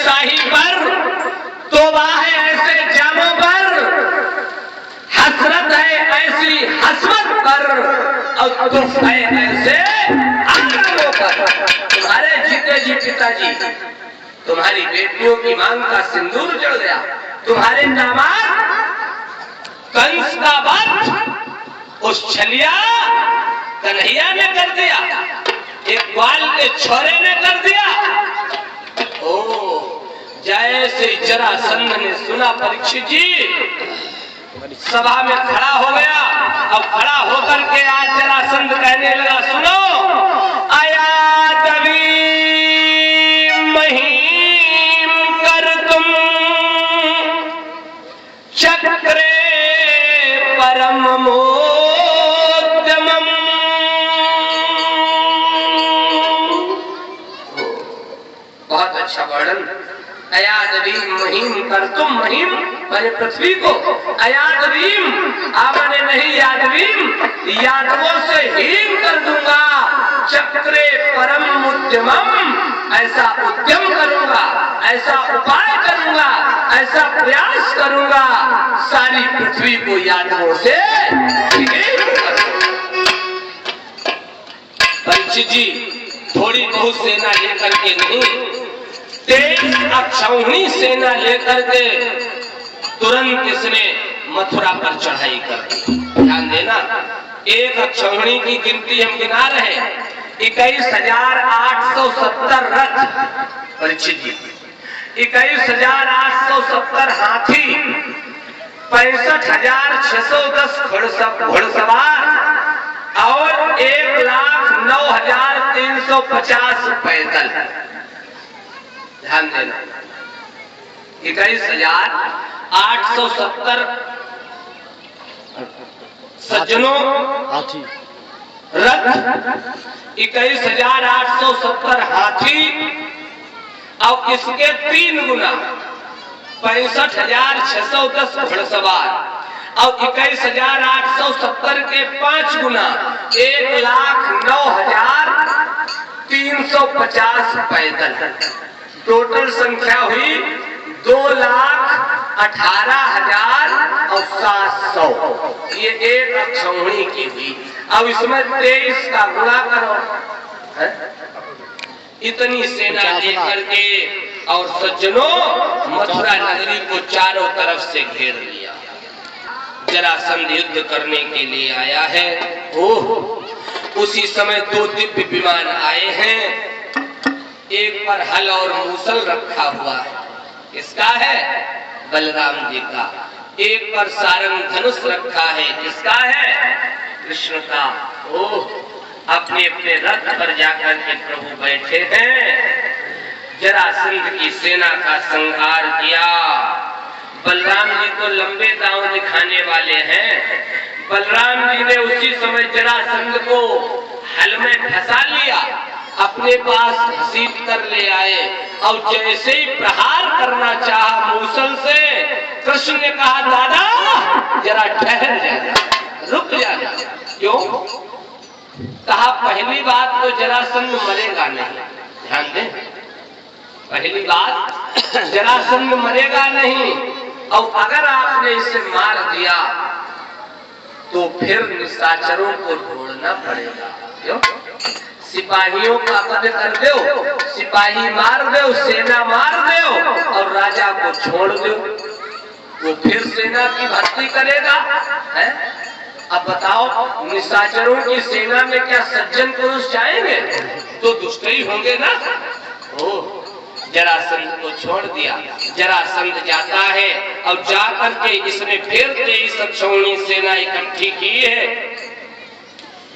शाही पर, तौबा है ऐसे जामों पर, हसरत है ऐसी हसरत पर, और दुख है ऐसे आलमों पर। तुम्हारे जीते जी पिताजी तुम्हारी बेटियों की मांग का सिंदूर जड़ गया, तुम्हारे दामाद कंस का वध उस छलिया कन्हैया ने कर दिया, एक ग्वाल के छोरे ने कर दिया। ओ जैसे जरासंध ने सुना परीक्षित जी सभा में खड़ा हो गया, अब खड़ा होकर के आज जरासंध कहने लगा, सुनो आया दवी महीम कर तुम चक्रे परम मोद्यमम। बहुत अच्छा वर्णन। अयादवीम महीम कर तुम, महीम मैंने पृथ्वी को, अयादवीम आपने नहीं यादवीम, यादवों से हीन कर दूंगा, चक्रे परम उद्यमम ऐसा उद्यम करूंगा, ऐसा उपाय करूंगा, ऐसा प्रयास करूंगा, सारी पृथ्वी को यादवों से परीक्षित जी थोड़ी बहुत सेना लेकर के नहीं, 23 अक्षौहिणी सेना लेकर के तुरंत इसने मथुरा पर चढ़ाई कर दी। ध्यान देना, एक अक्षौहिणी की गिनती हम गिना रहे, 21,870 रथ परीक्षित जी, 21,870 हाथी, 65,610 घुड़सवार और 1,09,350 पैदल। ध्यान देना, 21,870 सज्जनों हाथी रथ, 21,870 हाथी और इसके 3 गुना 65,610 घुड़सवार और 21,870 के 5 गुना 1,09,350 पैदल। टोटल संख्या हुई 2,18,700। ये एक अक्षौहिणी की हुई। अब इसमें 23 का गुणा करो, इतनी सेना लेकर के और सज्जनों मथुरा नगरी को चारों तरफ से घेर लिया। जरासंध युद्ध करने के लिए आया है। ओह, उसी समय 2 दिव्य विमान आए हैं, एक पर हल और मूसल रखा हुआ है, किसका है? बलराम जी का। एक पर सारंग धनुष रखा है, किसका है? कृष्ण का। ओह, अपने अपने रथ पर जाकर के प्रभु बैठे हैं। जरासंध की सेना का संहार किया। बलराम जी तो लंबे दांव दिखाने वाले हैं। बलराम जी ने उसी समय जरासंध को हल में फंसा लिया, अपने पास घसीट कर ले आए और जैसे ही प्रहार करना चाहा मूसल से, कृष्ण ने कहा दादा जरा ठहर जाना, रुक जाना। क्यों? कहा पहली बात तो जरासंध मरेगा नहीं। ध्यान दें, पहली बात जरासंध मरेगा नहीं, और अगर आपने इसे मार दिया तो फिर निशाचरों को ढूंढना पड़ेगा। क्यों? सिपाहियों का वध कर दो, सिपाही मार दो, सेना मार दो और राजा को छोड़ दो, वो फिर सेना की भर्ती करेगा है? अब बताओ, निशाचरों की सेना में क्या सज्जन पुरुष जाएंगे? तो दुष्ट ही होंगे ना। ओह, जरासंध को छोड़ दिया। जरासंध जाता है और जाकर के इसने फिर 23 अक्षौहिणी सेना इकट्ठी की है,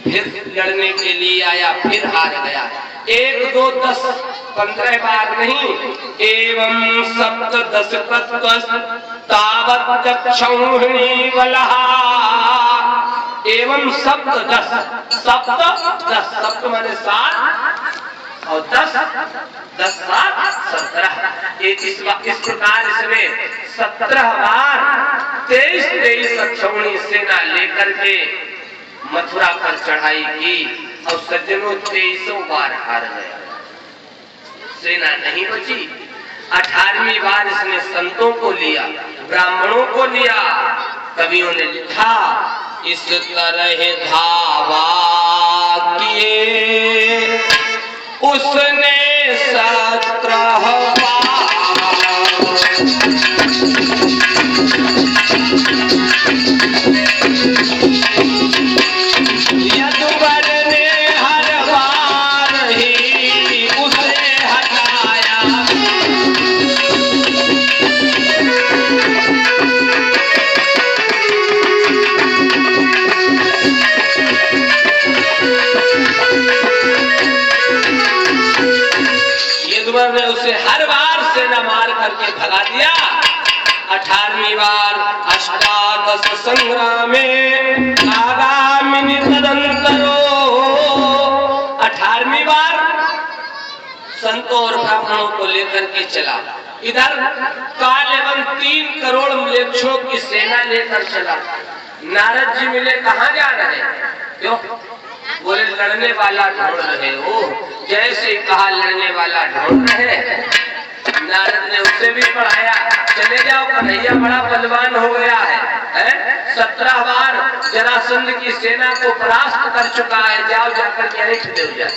फिर लड़ने के लिए आया, फिर हार गया। 1, 2, 10, 15 बार नहीं, एवं सप्तदश तावत् अक्षौहिणी बलः, एवं सप्तदश, सप्त माने 7 और 10, 10, 7, 17। इस प्रकार इसने 17 बार 23 अक्षौहिणी सेना लेकर के मथुरा पर चढ़ाई की और सज्जनों 23 बार हार गया। सेना नहीं बची। 18वीं बार इसने संतों को लिया, ब्राह्मणों को लिया। कवियों ने लिखा, इस तरह धावा किए उसने 17 यदुवर ने हर बार ही उसे हटाया। यदुवर ने उसे हर बार सेना मार करके भगा दिया। 18वीं बार अष्टादश संग्रामे आगामिनी तदंतरो। 18वीं बार संतों और ब्राह्मणों को लेकर के चला। इधर कालेवन 3 करोड़ म्लेच्छों की सेना लेकर चला। नारद जी मिले, कहाँ जा रहे? क्यों? बोले लड़ने वाला ढूंढ रहे हो। जैसे कहा लड़ने वाला ढूंढ रहे, नारद ने उसे भी पढ़ाया, चले जाओ, कन्हैया बड़ा बलवान हो गया है? 17 बार जरासंध की सेना को परास्त कर चुका है, जाओ जाकर के अरिष्ट दे जाए।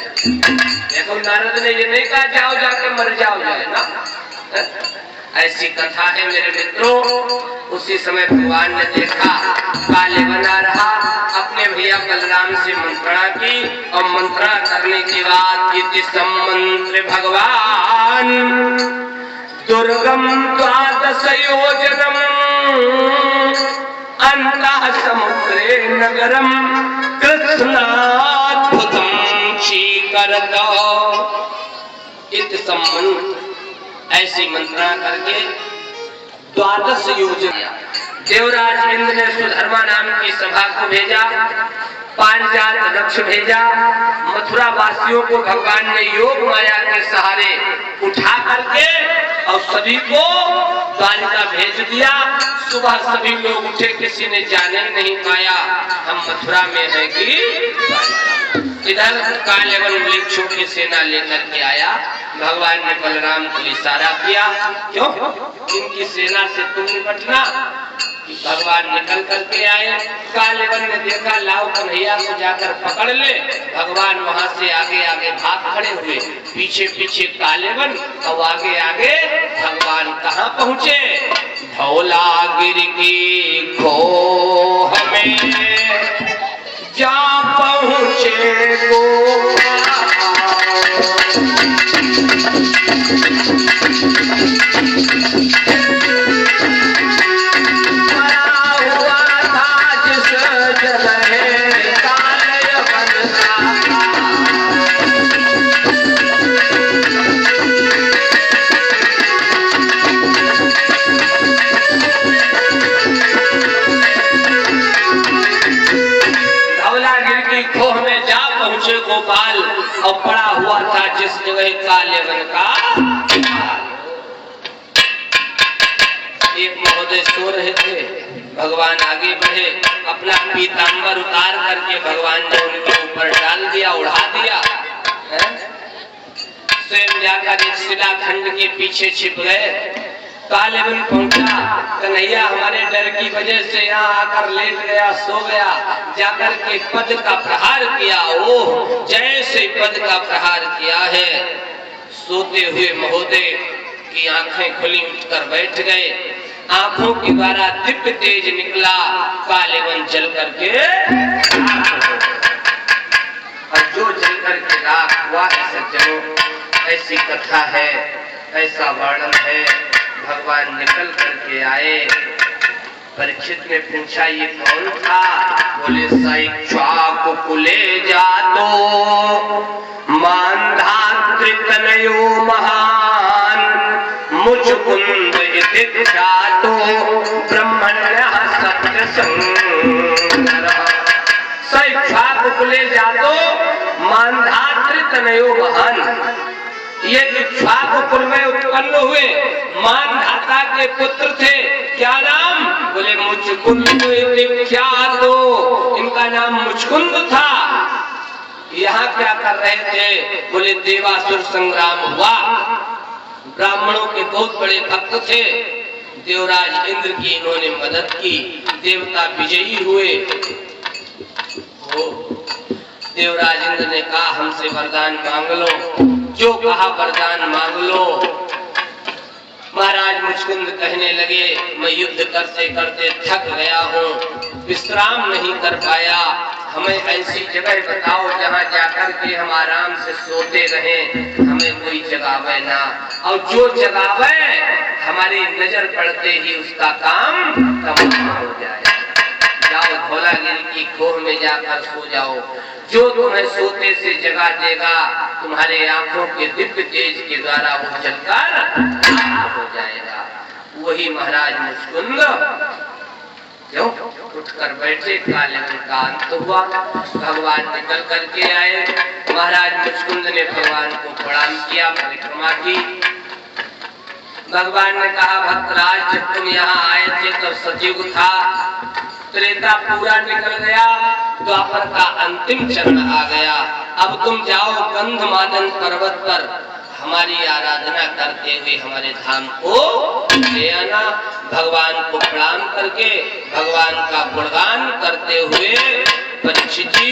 देखो नारद ने ये नहीं कहा जाओ जाके मर जाओ जाए ना। ऐसी कथा है मेरे मित्रों। उसी समय भगवान ने देखा काले बना रहा, अपने भैया बलराम से मंत्रणा की और मंत्रणा करने के बाद इति सम्मंत्र भगवान दुर्गम 12 योजनम अंतः समुद्रे नगरम कृष्णाद्भुतम चीकरत। इति सम्मंत्र ऐसी मंत्रणा करके 12 योजना। देवराज इंद्र ने सुधर्मा नाम की सभा को भेजा, पांचाल दक्ष भेजा। मथुरा वासियों को भगवान ने योग माया के सहारे उठा करके और सभी को द्वारिका भेज दिया। सुबह सभी लोग उठे, किसी ने जाने नहीं पाया हम मथुरा में हैं कि द्वारिका। इधर कालेवन वृक्षों की सेना लेकर के आया। भगवान ने बलराम को इशारा किया, क्यों? इनकी सेना से तुम निपटना। भगवान निकल करके आए। कालेवन ने देखा, लाओ कन्हैया को जाकर पकड़ ले। भगवान वहां से आगे आगे भाग खड़े हुए, पीछे पीछे कालेवन और आगे आगे भगवान कहाँ पहुँचे? धौलागिरी की खोह में जा पहुँचे गोपाल। गोपाल और पड़ा हुआ था जिस जगह कालेवन का। एक महोदय सो रहे थे, भगवान आगे बढ़े, अपना पीतांबर उतार करके भगवान ने उनके ऊपर डाल दिया, उड़ा दिया। स्वयं जाकर एक शिलाखंड के पीछे छिप गए। कालेवन पहुंचा, कन्हैया हमारे डर की वजह से यहाँ आकर लेट गया, सो गया। जाकर के पद का प्रहार किया। ओह, जैसे पद का प्रहार किया है, सोते हुए महोदय की आंखें खुली, उठकर बैठ गए। आंखों के द्वारा दिव्य तेज निकला। कालेवन जल करके और जो जल करके राख हुआ है सज्जनों, ऐसी कथा है, ऐसा वर्णन है। भगवान निकल करके आए। परीक्षित ने पूछा, ये कौन था? बोले साइक्ष्वाक कुले जातो मानधातृतनयो महान मुचकुंद इति ख्यातो ब्रह्मण्यः सत्य संगरः। साइक्ष्वाक कुले जातो मानधातृतनयो महान। ये इक्ष्वाकुकुल में उत्पन्न हुए मानधाता के पुत्र थे। क्या नाम? बोले मुचकुंद ख्यातो। इनका नाम मुचकुंद था। यहाँ क्या कर रहे थे? बोले देवासुर संग्राम हुआ। ब्राह्मणों के बहुत बड़े भक्त थे। देवराज इंद्र की इन्होंने मदद की, देवता विजयी हुए। देवराज इंद्र ने कहा हमसे वरदान मांग लो, जो कहा वरदान मांग लो। महाराज मुचकुंद कहने लगे मैं युद्ध करते करते थक गया हूँ, विश्राम नहीं कर पाया, हमें ऐसी जगह बताओ जहाँ जाकर के हम आराम से सोते रहें, हमें कोई जगावे ना, और जो जगावे हमारी नजर पड़ते ही उसका काम तमाम हो जाए। जाओ धौलागिरी की गोह में जाकर सो जाओ, जो तुम्हें सोते से जगा देगा तुम्हारे आंखों के दिव्य तेज के द्वारा वो जलकर हो जाएगा। वही महाराज मुचकुंद क्यों उठकर बैठे, काले का अंत हुआ। भगवान निकल करके आए। महाराज मुचकुंद ने भगवान को प्रणाम किया, परिक्रमा की। भगवान ने कहा भक्तराज जब तुम यहाँ आए थे तब सतयुग था, त्रेता पूरा निकल गया, द्वापर का अंतिम चरण आ गया। अब तुम जाओ गंधमादन पर्वत पर हमारी आराधना करते हुए हमारे धाम को ले आना। भगवान को प्रणाम करके भगवान का गुणगान करते हुए परीक्षित जी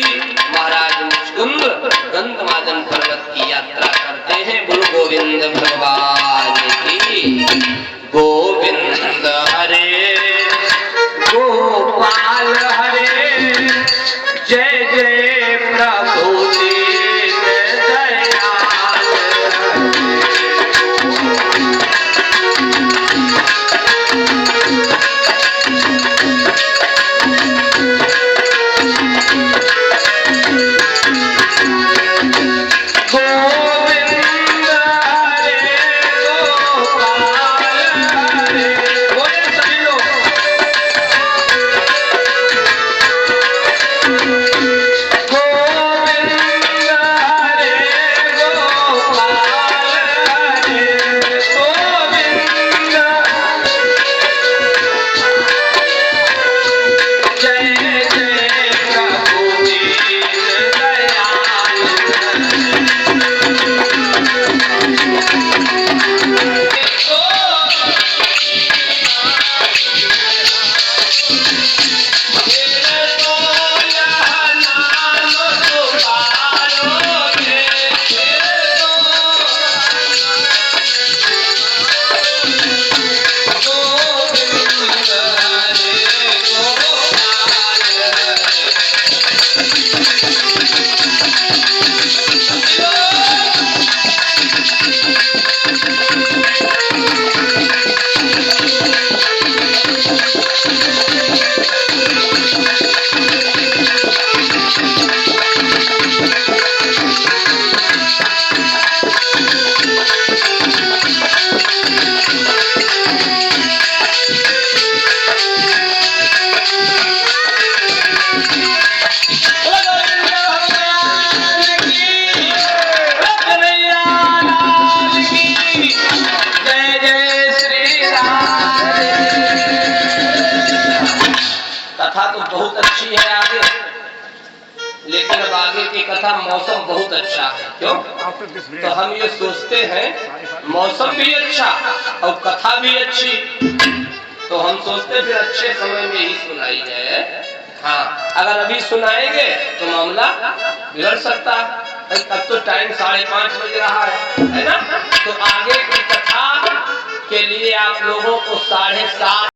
महाराज मुचकुंद गंधमादन पर्वत की यात्रा करते हैं। बोलो गोविंद भगवान की। गोविंद हरे गोपाल हरे, जय जय प्रभु दीन दयाल। गोविंद हरे गोपाल हरे, बोले सभी लोग। लेकिन अब आगे की कथा मौसम बहुत अच्छा है। क्यों? तो हम ये सोचते हैं मौसम भी अच्छा और कथा भी अच्छी, तो हम सोचते फिर अच्छे समय में ही सुनाई जाए। हाँ, अगर अभी सुनाएंगे तो मामला बिगड़ सकता है। अब तो टाइम 5:30 बज रहा है ना? तो आगे की कथा के लिए आप लोगों को 7:30